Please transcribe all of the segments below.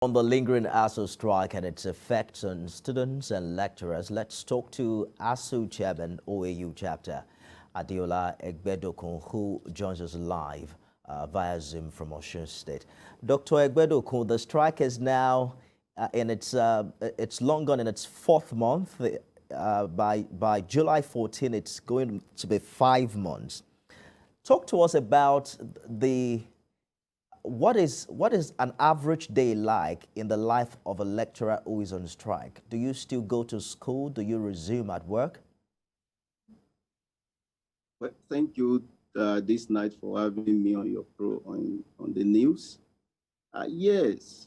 On the lingering Asuu strike and its effects on students and lecturers, let's talk to Asuu chairman, OAU chapter, Adeola Egbedokun, who joins us live via Zoom from Osun State. Dr. Egbedokun, the strike is now it's long gone in its fourth month. By July 14, it's going to be 5 months. Talk to us about what is an average day like in the life of a lecturer who is on strike? Do you still go to school? Do you resume at work? Well, thank you this night for having me on your on the news. Yes,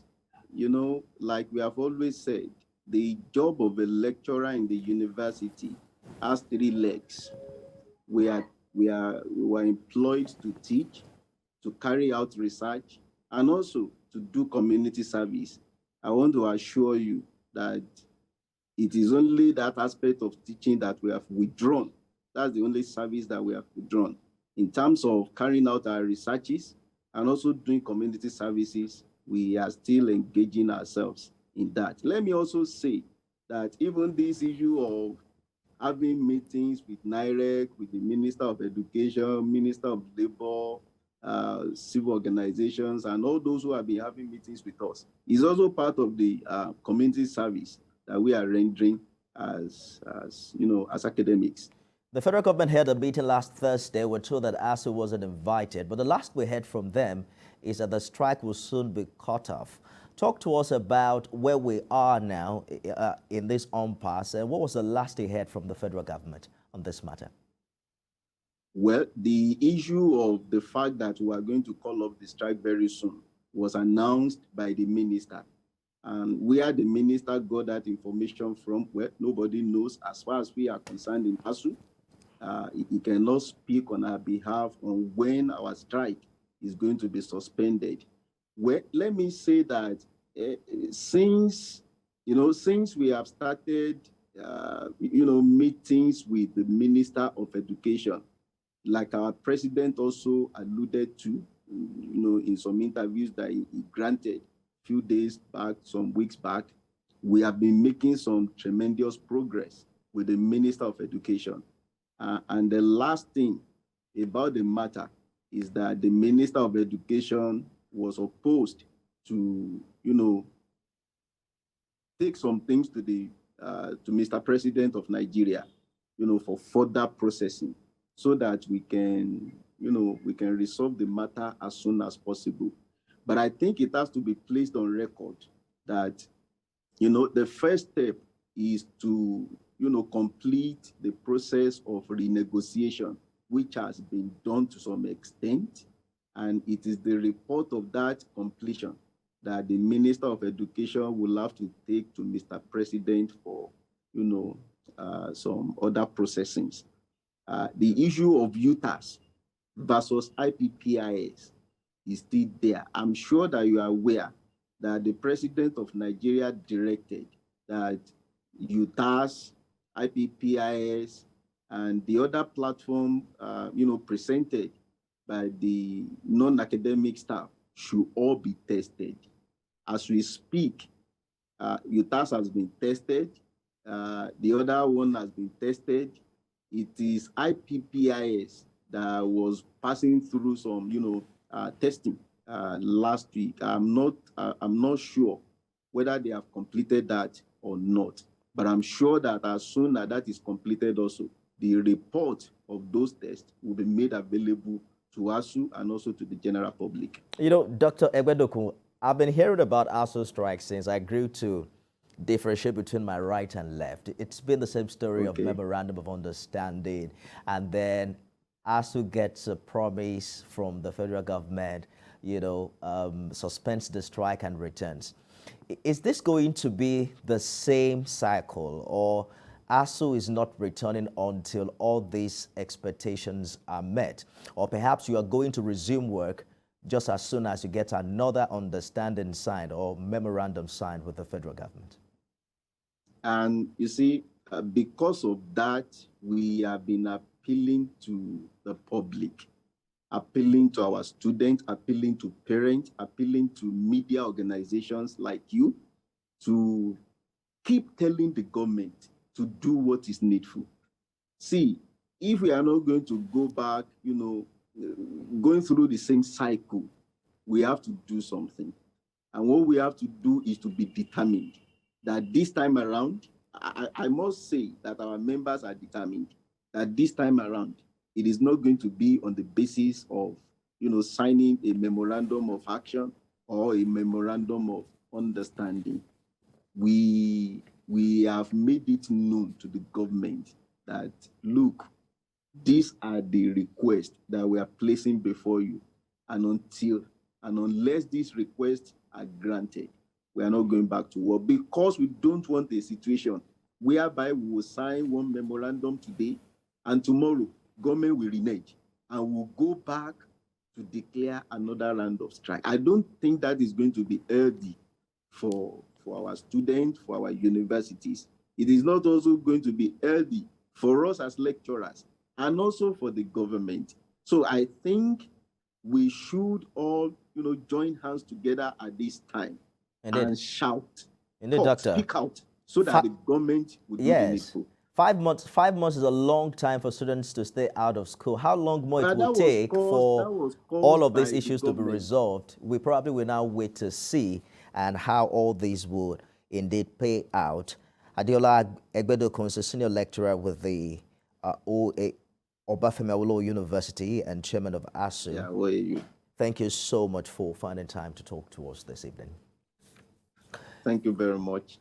like we have always said, the job of a lecturer in the university has three legs. We were employed to teach, to carry out research, and also to do community service. I want to assure you that it is only that aspect of teaching that we have withdrawn. That's the only service that we have withdrawn. In terms of carrying out our researches and also doing community services, we are still engaging ourselves in that. Let me also say that even this issue of having meetings with NIREC, with the Minister of Education, Minister of Labor, civil organizations, and all those who have been having meetings with us is also part of the community service that we are rendering as academics. The federal government held a meeting last Thursday. We're told that Asuu wasn't invited, but the last we heard from them is that the strike will soon be cut off. Talk to us about where we are now in this impasse, and what was the last you heard from the federal government on this matter? Well, the issue of the fact that we are going to call off the strike very soon was announced by the minister. And where the minister got that information from, well, nobody knows. As far as we are concerned in Asuu, he cannot speak on our behalf on when our strike is going to be suspended. Well, let me say that since we have started, meetings with the Minister of Education, like our president also alluded to, in some interviews that he granted a few days back, some weeks back, we have been making some tremendous progress with the Minister of Education. And the last thing about the matter is that the Minister of Education was opposed to, take some things to Mr. President of Nigeria, for further processing, so that we can resolve the matter as soon as possible. But I think it has to be placed on record that, the first step is to, complete the process of renegotiation, which has been done to some extent. And it is the report of that completion that the Minister of Education will have to take to Mr. President for, some other processings. The issue of UTAS versus IPPIS is still there. I'm sure that you are aware that the President of Nigeria directed that UTAS, IPPIS, and the other platform, presented by the non-academic staff should all be tested. As we speak, UTAS has been tested. The other one has been tested. It is IPPIS that was passing through some, testing last week. I'm not sure whether they have completed that or not, but I'm sure that as soon as that is completed also, the report of those tests will be made available to Asuu and also to the general public. Dr. Egbedokun, I've been hearing about Asuu strike since I grew to differentiate between my right and left. It's been the same story of memorandum of understanding, and then Asuu gets a promise from the federal government, suspends the strike and returns. Is this going to be the same cycle, or Asuu is not returning until all these expectations are met? Or perhaps you are going to resume work just as soon as you get another understanding signed or memorandum signed with the federal government? And you see, because of that, we have been appealing to the public. appealing to our students, appealing to parents, appealing to media organizations like you to keep telling the government to do what is needful. See, if we are not going to go back, going through the same cycle, we have to do something. And what we have to do is to be determined that this time around, I must say that our members are determined that this time around, it is not going to be on the basis of, signing a memorandum of action or a memorandum of understanding. We have made it known to the government that, look, these are the requests that we are placing before you. And unless these requests are granted, we are not going back to war, because we don't want a situation whereby we will sign one memorandum today and tomorrow government will renege and we'll go back to declare another round of strike. I don't think that is going to be healthy for our students, for our universities. It is not also going to be healthy for us as lecturers and also for the government. So I think we should all, join hands together at this time and shout, Doctor. Speak out, so that the government will do the needful. 5 months. 5 months is a long time for students to stay out of school. How long more it will take for all of these issues to be resolved? We probably will now wait to see and how all these would indeed pay out. Adeola Egbedokun is a senior lecturer with the Obafemi Awolowo University and chairman of Asuu. Yeah, where are you? Thank you so much for finding time to talk to us this evening. Thank you very much.